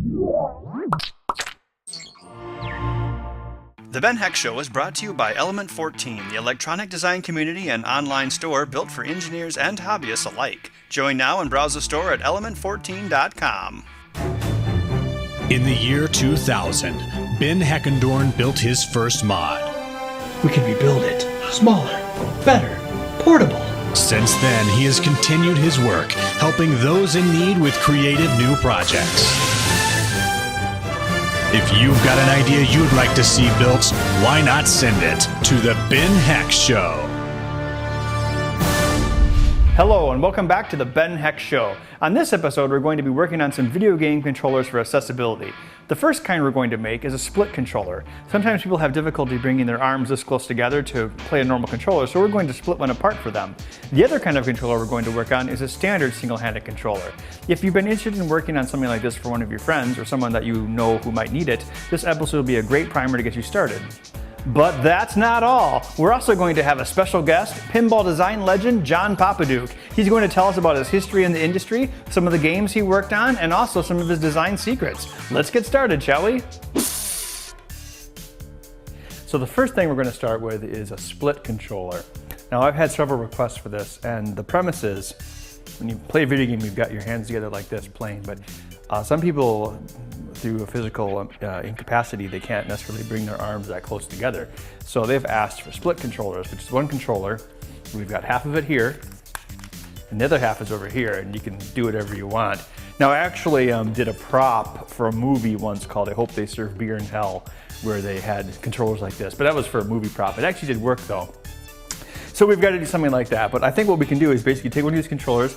The Ben Heck Show is brought to you by Element 14, the electronic design community and online store built for engineers and hobbyists alike. Join now and browse the store at element14.com. In the year 2000, Ben Heckendorn built his first mod. We can rebuild it. Smaller, better, portable. Since then, he has continued his work, helping those in need with creative new projects. If you've got an idea you'd like to see built, why not send it to the Ben Heck Show? Hello and welcome back to the Ben Heck Show. On this episode, we're going to be working on some video game controllers for accessibility. The first kind we're going to make is a split controller. Sometimes people have difficulty bringing their arms this close together to play a normal controller, so we're going to split one apart for them. The other kind of controller we're going to work on is a standard single-handed controller. If you've been interested in working on something like this for one of your friends or someone that you know who might need it, this episode will be a great primer to get you started. But that's not all. We're also going to have a special guest, pinball design legend John Popaduik. He's going to tell us about his history in the industry, some of the games he worked on, and also some of his design secrets. Let's get started, shall we? So the first thing we're going to start with is a split controller. Now I've had several requests for this, and the premise is when you play a video game, you've got your hands together like this playing, but some people, through a physical incapacity, they can't necessarily bring their arms that close together. So they've asked for split controllers, which is one controller. We've got half of it here, and the other half is over here, and you can do whatever you want. Now I actually did a prop for a movie once called I Hope They Serve Beer in Hell, where they had controllers like this, but that was for a movie prop. It actually did work though. So we've got to do something like that, but I think what we can do is basically take one of these controllers,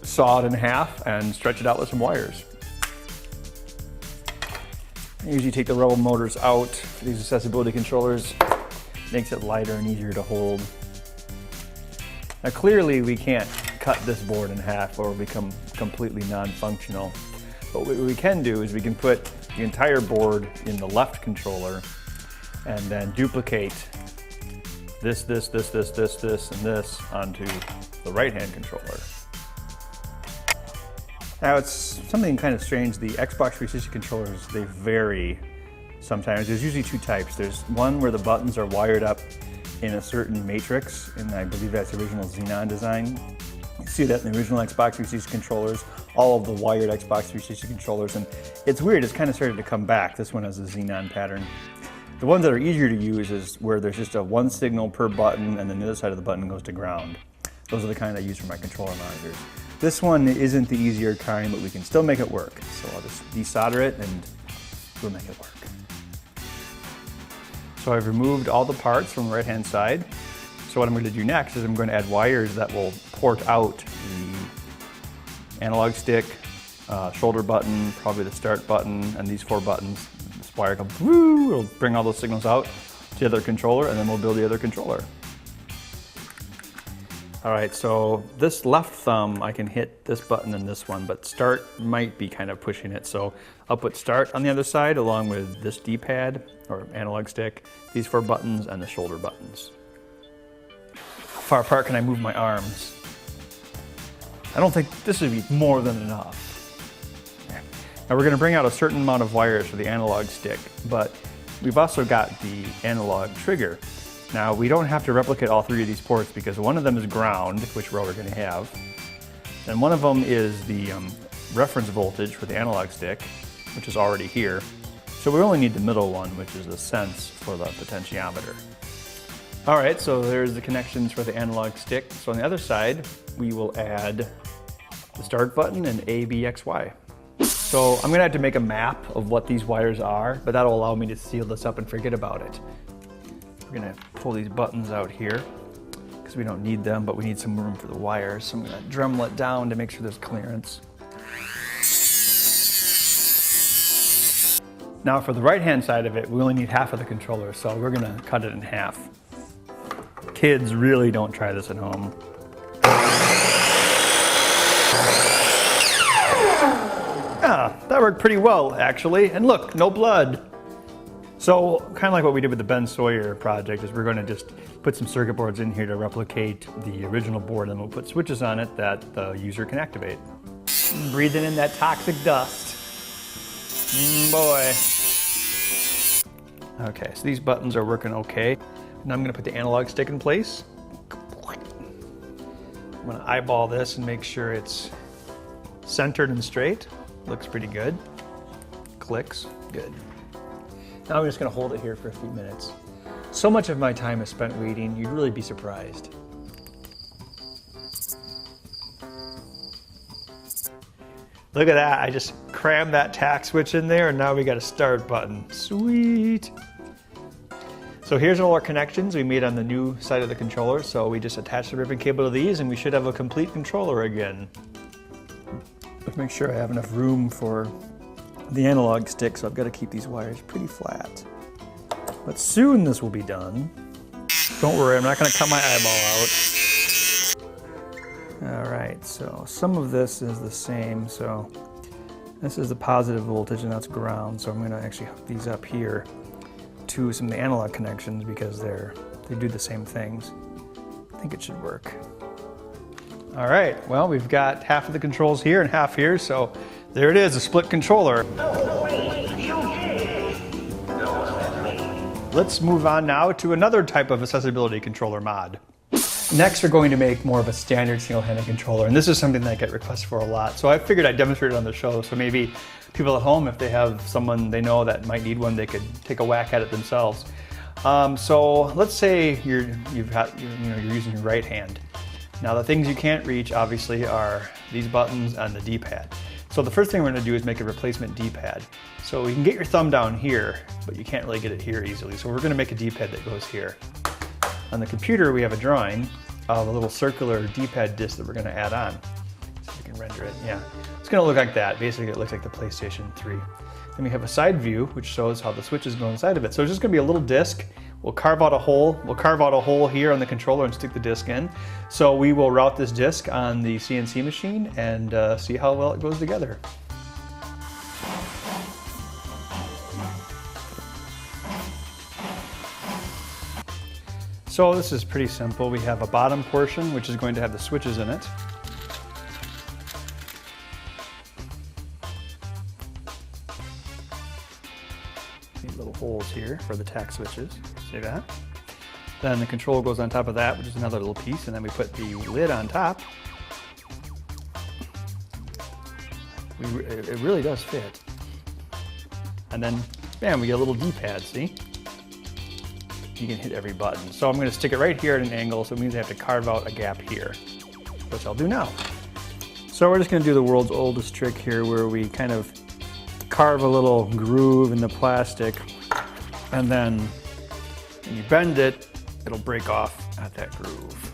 saw it in half, and stretch it out with some wires. I usually take the rubber motors out for these accessibility controllers. Makes it lighter and easier to hold. Now clearly we can't cut this board in half or become completely non-functional. But what we can do is we can put the entire board in the left controller and then duplicate this, and this onto the right-hand controller. Now it's something kind of strange, the Xbox 360 controllers, they vary sometimes. There's usually two types. There's one where the buttons are wired up in a certain matrix, and I believe that's the original Xenon design. You see that in the original Xbox 360 controllers, all of the wired Xbox 360 controllers, and it's weird, it's kind of started to come back. This one has a Xenon pattern. The ones that are easier to use is where there's just a one signal per button, and then the other side of the button goes to ground. Those are the kind I use for my controller monitors. This one isn't the easier kind, but we can still make it work. So I'll just desolder it and we'll make it work. So I've removed all the parts from the right-hand side. So what I'm going to do next is I'm going to add wires that will port out the analog stick, shoulder button, probably the start button, and these four buttons. This wire comes, woo, it'll bring all those signals out to the other controller, and then we'll build the other controller. All right, so this left thumb, I can hit this button and this one, but start might be kind of pushing it. So I'll put start on the other side along with this D-pad or analog stick, these four buttons, and the shoulder buttons. How far apart can I move my arms? I don't think this would be more than enough. Now we're gonna bring out a certain amount of wires for the analog stick, but we've also got the analog trigger. Now we don't have to replicate all three of these ports because one of them is ground, which we're already going to have, and one of them is the reference voltage for the analog stick, which is already here. So we only need the middle one, which is the sense for the potentiometer. All right, so there's the connections for the analog stick. So on the other side, we will add the start button and A, B, X, Y. So I'm going to have to make a map of what these wires are, but that'll allow me to seal this up and forget about it. We're gonna pull these buttons out here because we don't need them, but we need some room for the wires. So I'm gonna Dremel it down to make sure there's clearance. Now for the right-hand side of it, we only need half of the controller, so we're gonna cut it in half. Kids really don't try this at home. Ah, that worked pretty well, actually. And look, no blood. So kind of like what we did with the Ben Sawyer project is we're going to just put some circuit boards in here to replicate the original board, and we'll put switches on it that the user can activate. Breathing in that toxic dust. Boy. Okay, so these buttons are working okay. Now I'm gonna put the analog stick in place. I'm gonna eyeball this and make sure it's centered and straight. Looks pretty good. Clicks, good. Now I'm just gonna hold it here for a few minutes. So much of my time is spent waiting, you'd really be surprised. Look at that, I just crammed that tack switch in there and now we got a start button. Sweet. So here's all our connections we made on the new side of the controller. So we just attach the ribbon cable to these and we should have a complete controller again. Let's make sure I have enough room for the analog stick, so I've got to keep these wires pretty flat. But soon this will be done. Don't worry, I'm not going to cut my eyeball out. All right, so some of this is the same. So this is the positive voltage and that's ground. So I'm going to actually hook these up here to some of the analog connections because they do the same things. I think it should work. All right, well, we've got half of the controls here and half here, so there it is, a split controller. Let's move on now to another type of accessibility controller mod. Next, we're going to make more of a standard single-handed controller, and this is something that I get requests for a lot. So I figured I'd demonstrate it on the show, so maybe people at home, if they have someone they know that might need one, they could take a whack at it themselves. So let's say you're using your right hand. Now the things you can't reach, obviously, are these buttons and the D-pad. So the first thing we're going to do is make a replacement D-pad. So you can get your thumb down here, but you can't really get it here easily. So we're going to make a D-pad that goes here. On the computer, we have a drawing of a little circular D-pad disc that we're going to add on. So we can render it. Yeah, it's going to look like that. Basically, it looks like the PlayStation 3. Then we have a side view, which shows how the switches go inside of it. So it's just going to be a little disc. We'll carve out a hole. We'll carve out a hole here on the controller and stick the disc in. So we will route this disc on the CNC machine and see how well it goes together. So this is pretty simple. We have a bottom portion, which is going to have the switches in it. Need little holes here for the tack switches. See that? Then the control goes on top of that, which is another little piece, and then we put the lid on top. It really does fit. And then, bam, we get a little D-pad, see? You can hit every button. So I'm going to stick it right here at an angle, so it means I have to carve out a gap here, which I'll do now. So we're just going to do the world's oldest trick here, where we kind of carve a little groove in the plastic, and then when you bend it, it'll break off at that groove.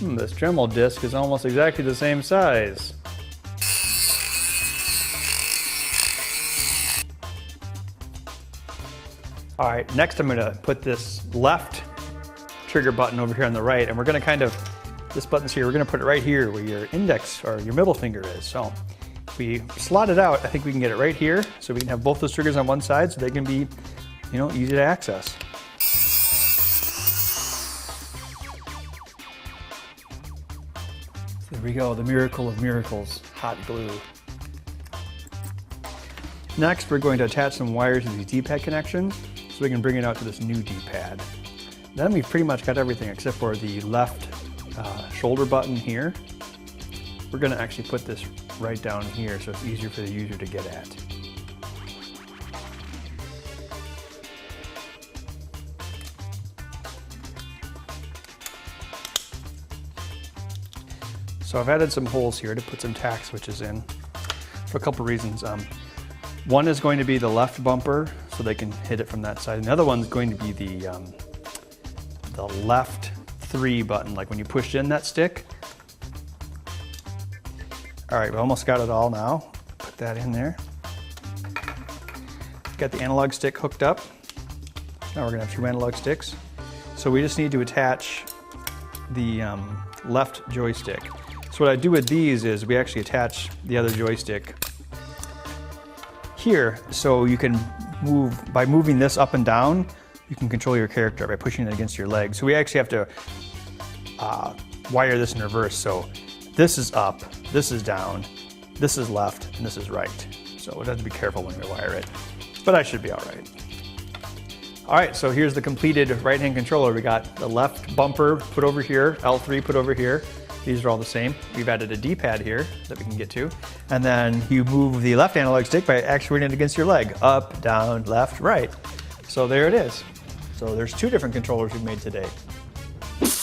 This Dremel disc is almost exactly the same size. All right, next I'm gonna put this left trigger button over here on the right, and we're gonna kind of, this button's here, we're gonna put it right here where your index or your middle finger is. So if we slot it out, I think we can get it right here, so we can have both those triggers on one side so they can be, easy to access. So there we go, the miracle of miracles, hot glue. Next, we're going to attach some wires to these D-pad connections so we can bring it out to this new D-pad. Then we've pretty much got everything except for the left shoulder button here. We're going to actually put this right down here so it's easier for the user to get at. So I've added some holes here to put some tack switches in for a couple reasons. One is going to be the left bumper, so they can hit it from that side. And the other one's going to be the left 3 button, like when you push in that stick. All right, we almost got it all now. Put that in there. Got the analog stick hooked up. Now we're gonna have 2 analog sticks. So we just need to attach the left joystick. So what I do with these is we actually attach the other joystick here, so you can move, by moving this up and down, you can control your character by pushing it against your leg. So we actually have to wire this in reverse. So this is up, this is down, this is left and this is right. So we'll have to be careful when we wire it, but I should be all right. All right, so here's the completed right-hand controller. We got the left bumper put over here, L3 put over here. These are all the same. We've added a D-pad here that we can get to. And then you move the left analog stick by actuating it against your leg. Up, down, left, right. So there it is. So there's 2 different controllers we've made today.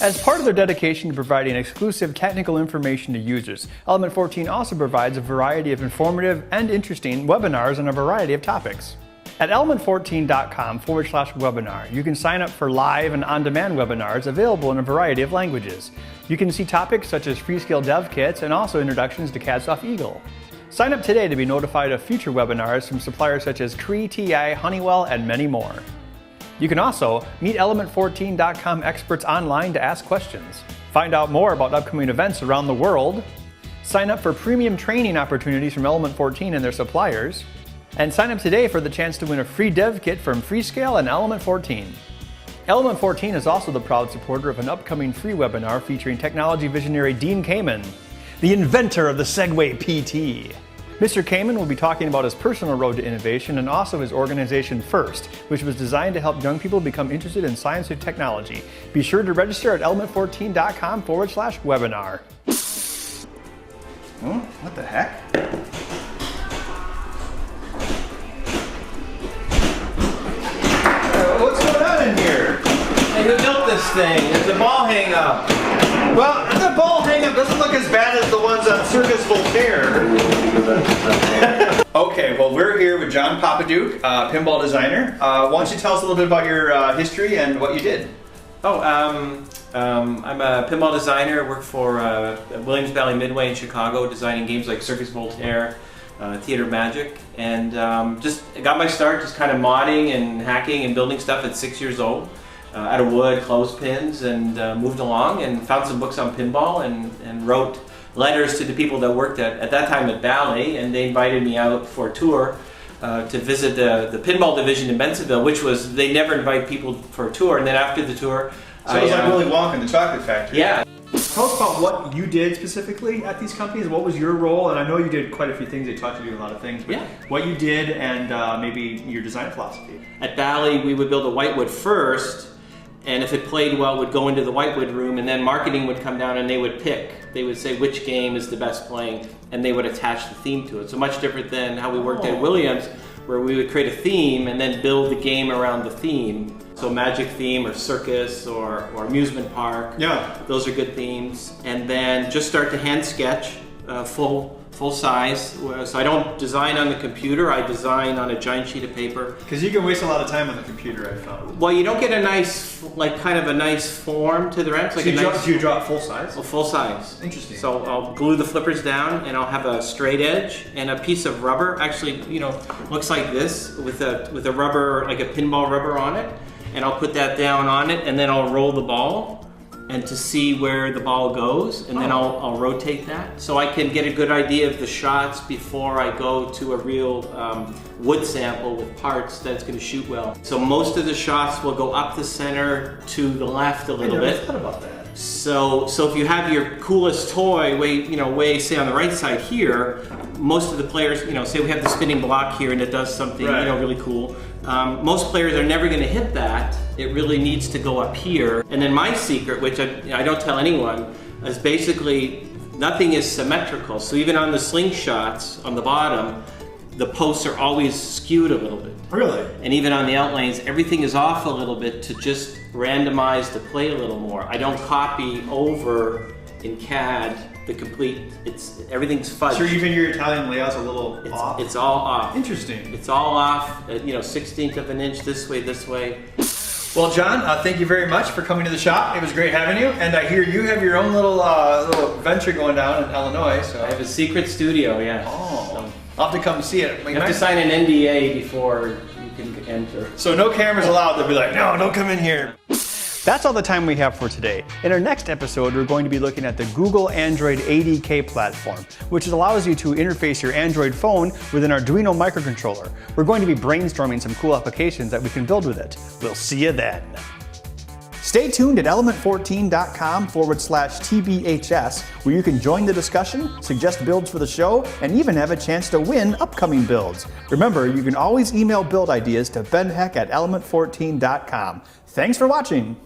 As part of their dedication to providing exclusive technical information to users, Element 14 also provides a variety of informative and interesting webinars on a variety of topics. At element14.com/webinar, you can sign up for live and on-demand webinars available in a variety of languages. You can see topics such as Freescale dev kits and also introductions to CADSoft Eagle. Sign up today to be notified of future webinars from suppliers such as Cree, TI, Honeywell, and many more. You can also meet element14.com experts online to ask questions, find out more about upcoming events around the world, sign up for premium training opportunities from Element 14 and their suppliers, and sign up today for the chance to win a free dev kit from Freescale and Element 14. Element 14 is also the proud supporter of an upcoming free webinar featuring technology visionary Dean Kamen, the inventor of the Segway PT. Mr. Kamen will be talking about his personal road to innovation and also his organization FIRST, which was designed to help young people become interested in science and technology. Be sure to register at element14.com/webinar. Oh, what the heck? What's going on in here? Hey, who built this thing? There's a ball hang up. Well, the ball hang-up doesn't look as bad as the ones on Circus Voltaire. Okay, well, we're here with John Popaduik, Pinball Designer. Why don't you tell us a little bit about your history and what you did? I'm a pinball designer. I work for Williams Valley Midway in Chicago, designing games like Circus Voltaire, Theater Magic, and just got my start just kind of modding and hacking and building stuff at 6 years old. Out of wood, clothespins, and moved along and found some books on pinball and wrote letters to the people that worked at that time at Bally, and they invited me out for a tour to visit the pinball division in Bensenville, which was, they never invite people for a tour, and then after the tour... So it was like Willy Wonka and the Chocolate Factory. Yeah. Tell us about what you did specifically at these companies. What was your role? And I know you did quite a few things. They taught you to do a lot of things. But yeah. What you did and maybe your design philosophy. At Bally, we would build a whitewood first, and if it played well, it would go into the whitewood room, and then marketing would come down and they would pick. They would say which game is the best playing, and they would attach the theme to it. So much different than how we worked at Williams, where we would create a theme and then build the game around the theme. So magic theme or circus or amusement park. Yeah. Those are good themes. And then just start to hand sketch full size. So I don't design on the computer, I design on a giant sheet of paper. Because you can waste a lot of time on the computer, I found. Well, you don't get a nice, like kind of a nice form to the ramps. Like So do you draw it full size? Oh, full size. Interesting. So I'll glue the flippers down and I'll have a straight edge and a piece of rubber. Actually, you know, looks like this with a rubber, like a pinball rubber on it. And I'll put that down on it and then I'll roll the ball and to see where the ball goes, and then I'll rotate that. So I can get a good idea of the shots before I go to a real wood sample with parts that's going to shoot well. So most of the shots will go up the center to the left a little bit. I thought about that. So if you have your coolest toy way say on the right side here, most of the players, say we have the spinning block here and it does something really cool. Most players are never going to hit that. It really needs to go up here. And then my secret, which I don't tell anyone, is basically nothing is symmetrical. So even on the slingshots on the bottom, the posts are always skewed a little bit. Really? And even on the outlanes, everything is off a little bit to just randomize the play a little more. I don't copy over in CAD the complete, everything's fudged. So even your Italian layout's a little off? It's all off. Interesting. It's all off, 1/16 of an inch this way. Well, John, thank you very much for coming to the shop. It was great having you. And I hear you have your own little venture going down in Illinois. So I have a secret studio, yeah. Oh, So I'll have to come see it. you have to sign an NDA before you can enter. So no cameras allowed. They'll be like, no, don't come in here. That's all the time we have for today. In our next episode, we're going to be looking at the Google Android ADK platform, which allows you to interface your Android phone with an Arduino microcontroller. We're going to be brainstorming some cool applications that we can build with it. We'll see you then. Stay tuned at element14.com/TBHS, where you can join the discussion, suggest builds for the show, and even have a chance to win upcoming builds. Remember, you can always email build ideas to benheck@element14.com. Thanks for watching.